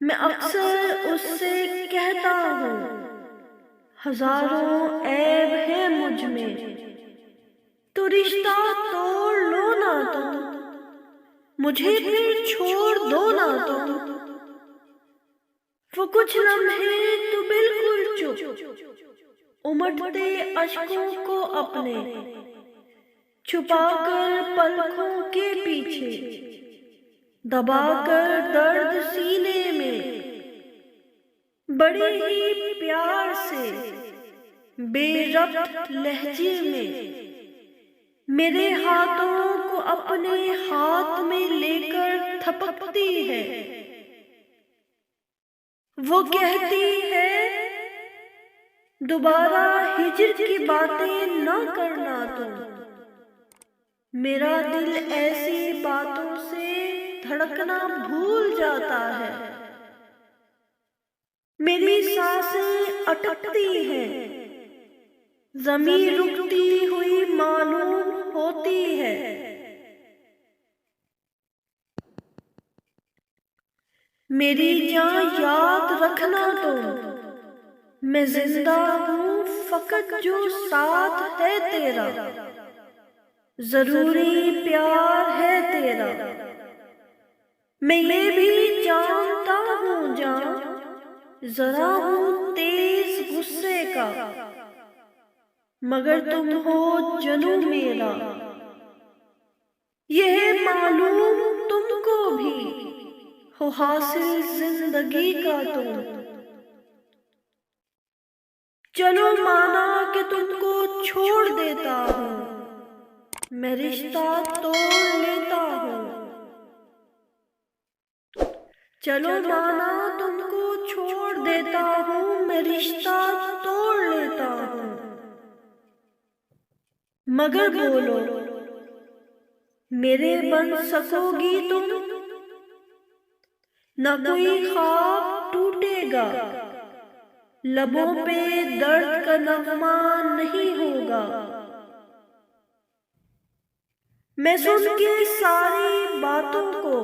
मैं अक्सर उससे कहता हूँ, हजारों ऐब है मुझ में, तो रिश्ता तोड़ लो ना तुम, मुझे फिर छोड़ दो ना तुम। वो कुछ लम्हे तो बिल्कुल चुप, उमड़ते अश्कों को अपने छुपाकर पलकों के पीछे, दबाकर दर्द सीने में, बड़े ही प्यार से बेरब्त लहजे में मेरे हाथों को अपने हाथ में लेकर थपकती है। वो कहती है, दोबारा हिज्र की बातें न करना तुम। मेरा दिल ऐसी बातों से धड़कना भूल जाता है। मेरी सांसें अटकती हैं, ज़मीं रुकती हुई मालूम होती है। मेरी जान याद रखना तुम, मैं जिंदा हूँ फकत जो साथ है तेरा, जरूरी प्यार है तेरा। मैं ये भी जानता हूँ जान, जरा हूँ तेज गुस्से का, मगर तुम हो जनू मेरा। यह मालूम तुमको भी हो हासिल जिंदगी का तुम। चलो माना कि तुमको छोड़ देता हूँ, मैं रिश्ता तोड़ लेता हूँ। चलो माना तुमको छोड़ देता हूँ, मैं रिश्ता तोड़ लेता हूँ। मगर बोलो, मेरे बन सकोगी तुम? न कोई ख्वाब टूटेगा, लबों पे दर्द का नगमा नहीं होगा। मैं सुन के सारी बातों को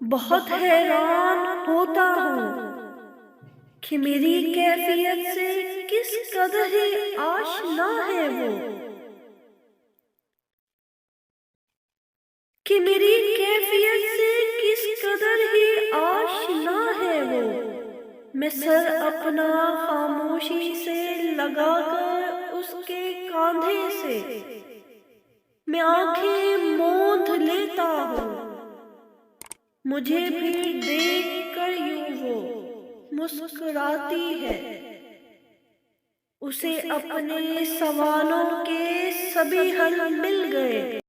बहुत हैरान होता हूँ कि मेरी कैफियत से किस कदर ही आशना है वो, कि मेरी कैफियत से किस कदर ही आशना है वो। मैं सर अपना खामोशी से लगाकर उसके कांधे से मैं आंखें मूंद लेता हूँ। मुझे भी देख कर यूं वो मुस्कुराती है। उसे अपने सवालों के सभी हल मिल गए।